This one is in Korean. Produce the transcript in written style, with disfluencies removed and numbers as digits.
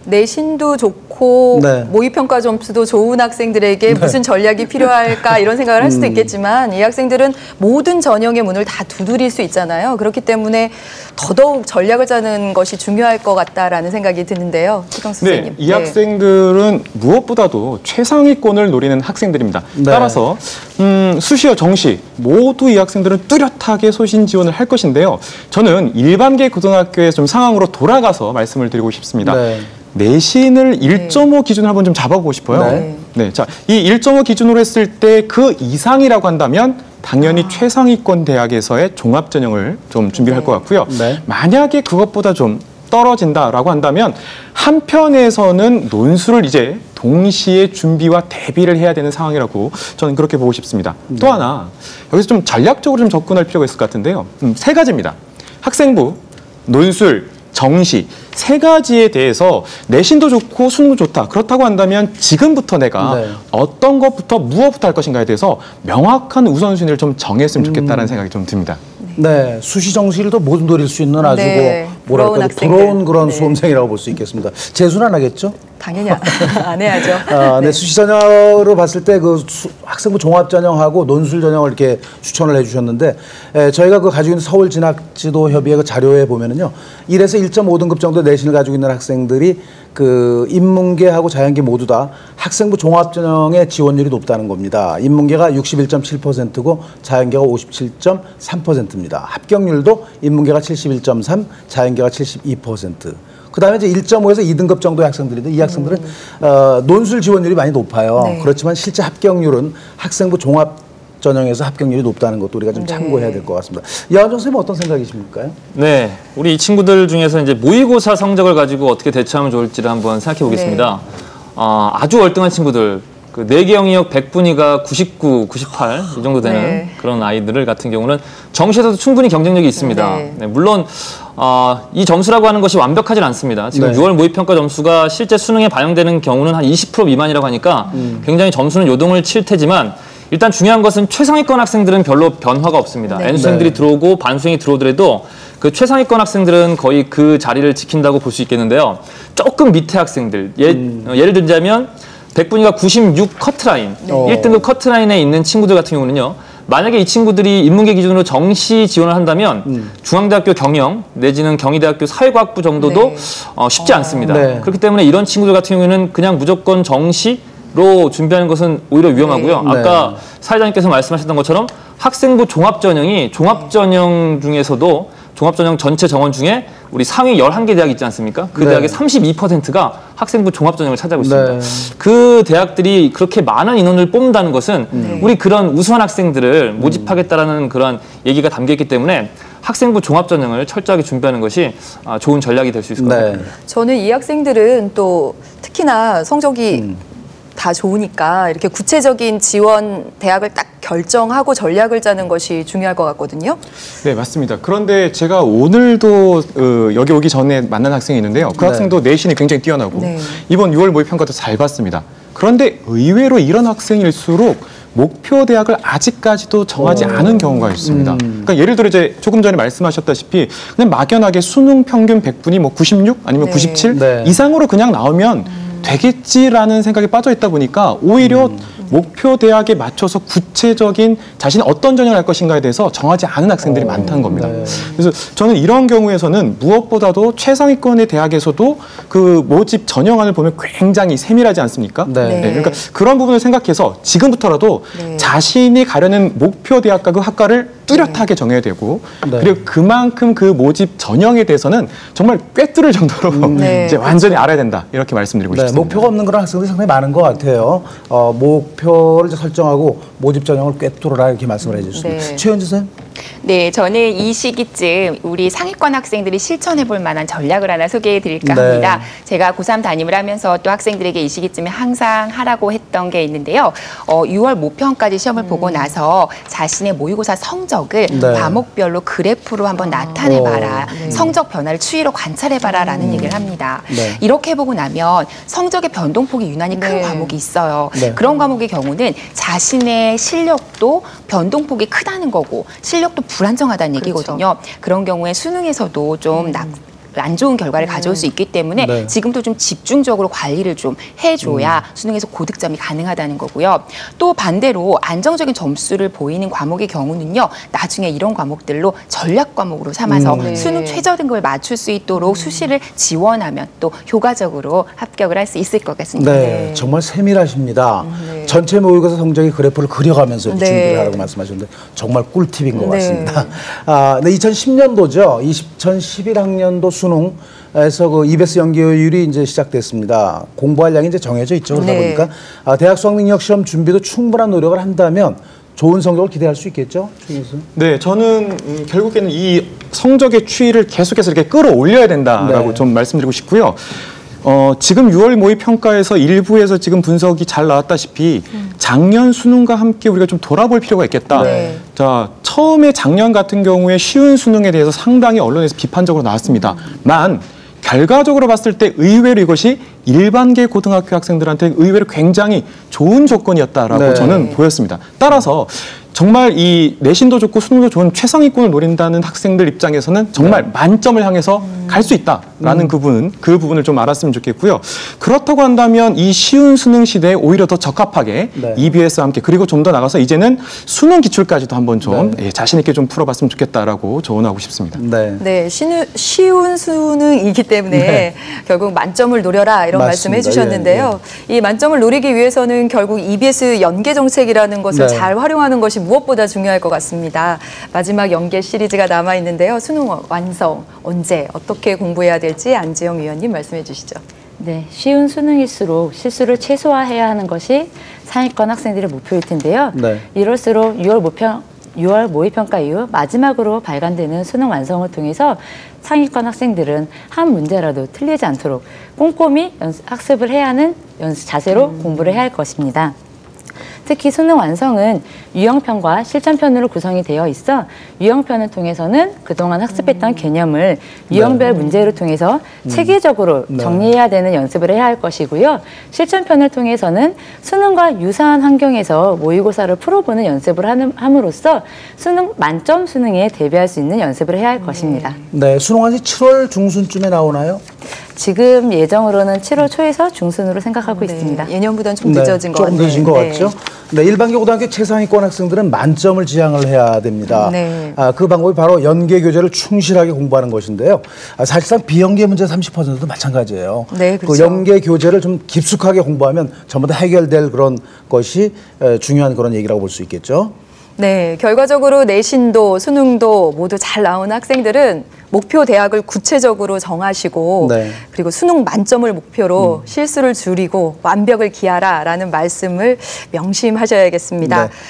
내신도 좋고 네. 모의평가 점수도 좋은 학생들에게 무슨 전략이 필요할까 이런 생각을 할 수도 있겠지만 이 학생들은 모든 전형의 문을 다 두드릴 수 있잖아요. 그렇기 때문에 더더욱 전략을 짜는 것이 중요할 것 같다라는 생각이 드는데요. 최경수 선생님. 이 학생들은 무엇보다도 최상위권을 노리는 학생들입니다. 네. 따라서 수시와 정시 모두 이 학생들은 뚜렷하게 소신 지원을 할 것인데요. 저는 일반계 고등학교의 좀 상황으로 돌아가서 말씀을 드리고 싶습니다. 네. 내신을 1.5 기준으로 한번 좀 잡아보고 싶어요. 네. 자, 이 1.5 기준으로 했을 때 그 이상이라고 한다면 당연히 최상위권 대학에서의 종합전형을 좀 준비를 할 것 같고요. 네. 만약에 그것보다 좀 떨어진다라고 한다면 한편에서는 논술을 이제 동시에 준비와 대비를 해야 되는 상황이라고 저는 그렇게 보고 싶습니다. 또 하나, 여기서 좀 전략적으로 좀 접근할 필요가 있을 것 같은데요. 세 가지입니다. 학생부, 논술, 정시 세 가지에 대해서 내신도 좋고 수능도 좋다. 그렇다고 한다면 지금부터 내가 어떤 것부터 무엇부터 할 것인가에 대해서 명확한 우선순위를 좀 정했으면 좋겠다는 생각이 좀 듭니다. 네, 수시 정시를 못 노릴 수 있는 아주 뭐랄까 부러운 그런 수험생이라고 볼 수 있겠습니다. 재수는 안 하겠죠? 당연히 안 해야죠. 네, 수시 전형으로 봤을 때 그 학생부 종합 전형하고 논술 전형을 이렇게 추천을 해주셨는데 저희가 그 가지고 있는 서울 진학지도 협의회 그 자료에 보면은요 1에서 1.5등급 정도 내신을 가지고 있는 학생들이 그 인문계하고 자연계 모두 다 학생부 종합 전형의 지원율이 높다는 겁니다. 인문계가 61.7%고 자연계가 57.3%입니다. 합격률도 인문계가 71.3, 자연계가 72%. 그다음에 이제 1.5에서 2등급 정도의 학생들인데 이 학생들은 논술 지원율이 많이 높아요. 네. 그렇지만 실제 합격률은 학생부 종합 전형에서 합격률이 높다는 것도 우리가 좀 참고해야 될 것 같습니다. 여한정 선생님 어떤 생각이십니까? 네, 우리 이 친구들 중에서 이제 모의고사 성적을 가지고 어떻게 대처하면 좋을지를 한번 생각해 보겠습니다. 아주 월등한 친구들. 그 4개 영역 100분위가 99, 98 이 정도 되는 그런 아이들 같은 경우는 정시에서도 충분히 경쟁력이 있습니다. 물론 이 점수라고 하는 것이 완벽하진 않습니다. 지금 6월 모의평가 점수가 실제 수능에 반영되는 경우는 한 20% 미만이라고 하니까 굉장히 점수는 요동을 칠 테지만 일단 중요한 것은 최상위권 학생들은 별로 변화가 없습니다. N수생들이 들어오고 반수생이 들어오더라도 그 최상위권 학생들은 거의 그 자리를 지킨다고 볼 수 있겠는데요. 조금 밑에 학생들, 예를 들자면 100분위가 96 커트라인, 1등급 커트라인에 있는 친구들 같은 경우는요. 만약에 이 친구들이 인문계 기준으로 정시 지원을 한다면 중앙대학교 경영 내지는 경희대학교 사회과학부 정도도 쉽지 않습니다. 그렇기 때문에 이런 친구들 같은 경우에는 그냥 무조건 정시로 준비하는 것은 오히려 위험하고요. 아까 사회자님께서 말씀하셨던 것처럼 학생부 종합전형이 종합전형 중에서도 종합전형 전체 정원 중에 우리 상위 11개 대학이 있지 않습니까? 그 대학의 32%가 학생부 종합전형을 차지하고 있습니다. 그 대학들이 그렇게 많은 인원을 뽑는다는 것은 우리 그런 우수한 학생들을 모집하겠다라는 그런 얘기가 담겨있기 때문에 학생부 종합전형을 철저하게 준비하는 것이 좋은 전략이 될 수 있을 것 같습니다. 저는 이 학생들은 또 특히나 성적이 다 좋으니까 이렇게 구체적인 지원 대학을 딱 결정하고 전략을 짜는 것이 중요할 것 같거든요. 네, 맞습니다. 그런데 제가 오늘도 여기 오기 전에 만난 학생이 있는데요. 그 학생도 내신이 굉장히 뛰어나고 이번 6월 모의평가도 잘 봤습니다. 그런데 의외로 이런 학생일수록 목표 대학을 아직까지도 정하지 않은 경우가 있습니다. 그러니까 예를 들어 이제 조금 전에 말씀하셨다시피 그냥 막연하게 수능 평균 100분이 뭐 96 아니면 97 이상으로 그냥 나오면 되겠지라는 생각에 빠져 있다 보니까 오히려 목표 대학에 맞춰서 구체적인 자신이 어떤 전형을 할 것인가에 대해서 정하지 않은 학생들이 많다는 겁니다. 그래서 저는 이런 경우에서는 무엇보다도 최상위권의 대학에서도 그 모집 전형안을 보면 굉장히 세밀하지 않습니까? 그러니까 그런 부분을 생각해서 지금부터라도 자신이 가려는 목표 대학과 그 학과를 뚜렷하게 정해야 되고 그리고 그만큼 그 모집 전형에 대해서는 정말 꿰뚫을 정도로 이제 완전히 알아야 된다 이렇게 말씀드리고 싶습니다. 목표가 없는 그런 학생들이 상당히 많은 것 같아요. 목표를 이제 설정하고 모집 전형을 꿰뚫어라 이렇게 말씀을 해주셨습니다. 최현주 선생님. 네, 저는 이 시기쯤 우리 상위권 학생들이 실천해볼 만한 전략을 하나 소개해드릴까 합니다. 제가 고3 담임을 하면서 또 학생들에게 이 시기쯤에 항상 하라고 했던 게 있는데요. 6월 모평까지 시험을 보고 나서 자신의 모의고사 성적을 과목별로 그래프로 한번 나타내봐라. 성적 변화를 추이로 관찰해봐라 라는 얘기를 합니다. 이렇게 해보고 나면 성적의 변동폭이 유난히 큰 과목이 있어요. 그런 과목의 경우는 자신의 실력도 변동폭이 크다는 거고 실력도 불안정하다는 얘기거든요. 그런 경우에 수능에서도 좀 안 좋은 결과를 가져올 수 있기 때문에 네. 지금도 좀 집중적으로 관리를 좀 해줘야 수능에서 고득점이 가능하다는 거고요. 또 반대로 안정적인 점수를 보이는 과목의 경우는요. 나중에 이런 과목들로 전략 과목으로 삼아서 네. 수능 최저 등급을 맞출 수 있도록 수시를 지원하면 또 효과적으로 합격을 할 수 있을 것 같습니다. 네, 정말 세밀하십니다. 네. 전체 모의고사 성적의 그래프를 그려가면서 이렇게 네. 준비를 하라고 말씀하셨는데 정말 꿀팁인 것 네. 같습니다. 네, 2010년도죠. 2011학년도 수능에서 그 EBS 연계율이 이제 시작됐습니다. 공부할 양이 이제 정해져 있죠. 그러다 네. 보니까 대학 수학능력 시험 준비도 충분한 노력을 한다면 좋은 성적을 기대할 수 있겠죠, 최 교수? 네, 저는 결국에는 이 성적의 추이를 계속해서 이렇게 끌어올려야 된다라고 네. 좀 말씀드리고 싶고요. 지금 6월 모의 평가에서 일부에서 지금 분석이 잘 나왔다시피 작년 수능과 함께 우리가 좀 돌아볼 필요가 있겠다. 네. 자, 처음에 작년 같은 경우에 쉬운 수능에 대해서 상당히 언론에서 비판적으로 나왔습니다. 만 결과적으로 봤을 때 의외로 이것이 일반계 고등학교 학생들한테 의외로 굉장히 좋은 조건이었다라고 네. 저는 보였습니다. 따라서 정말 이 내신도 좋고 수능도 좋은 최상위권을 노린다는 학생들 입장에서는 정말 만점을 향해서 갈 수 있다라는 그 부분을 좀 알았으면 좋겠고요. 그렇다고 한다면 이 쉬운 수능 시대에 오히려 더 적합하게 네. EBS와 함께 그리고 좀 더 나가서 이제는 수능 기출까지도 한번 좀 자신 있게 좀 풀어봤으면 좋겠다라고 조언하고 싶습니다. 네. 네, 쉬운 수능이기 때문에 네. 결국 만점을 노려라 이런 말씀해 맞습니다. 주셨는데요. 이 만점을 노리기 위해서는 결국 EBS 연계 정책이라는 것을 네. 잘 활용하는 것이 무엇보다 중요할 것 같습니다. 마지막 연계 시리즈가 남아 있는데요. 수능 완성 언제 어떻게 공부해야 될지 안지영 위원님 말씀해 주시죠. 네, 쉬운 수능일수록 실수를 최소화해야 하는 것이 상위권 학생들의 목표일 텐데요. 네. 이럴수록 6월 모의평가 이후 마지막으로 발간되는 수능 완성을 통해서 상위권 학생들은 한 문제라도 틀리지 않도록 꼼꼼히 학습을 해야 하는 자세로 공부를 해야 할 것입니다. 특히 수능 완성은 유형편과 실전편으로 구성이 되어 있어 유형편을 통해서는 그동안 학습했던 개념을 유형별 문제를 통해서 체계적으로 정리해야 되는 연습을 해야 할 것이고요. 실전편을 통해서는 수능과 유사한 환경에서 모의고사를 풀어보는 연습을 함으로써 만점 수능에 대비할 수 있는 연습을 해야 할 것입니다. 네, 수능안이 7월 중순쯤에 나오나요? 지금 예정으로는 7월 초에서 중순으로 생각하고 있습니다. 예년보다는 좀 늦어진 것 같아요. 조금 늦은 것 같죠? 네, 일반계 고등학교 최상위권 학생들은 만점을 지향을 해야 됩니다. 네. 그 방법이 바로 연계 교재를 충실하게 공부하는 것인데요. 사실상 비연계 문제 30%도 마찬가지예요. 네, 그렇죠. 그 연계 교재를 좀 깊숙하게 공부하면 전부 다 해결될 그런 것이 중요한 그런 얘기라고 볼 수 있겠죠. 네, 결과적으로 내신도 수능도 모두 잘 나온 학생들은 목표 대학을 구체적으로 정하시고 네. 그리고 수능 만점을 목표로 실수를 줄이고 완벽을 기하라라는 말씀을 명심하셔야겠습니다. 네.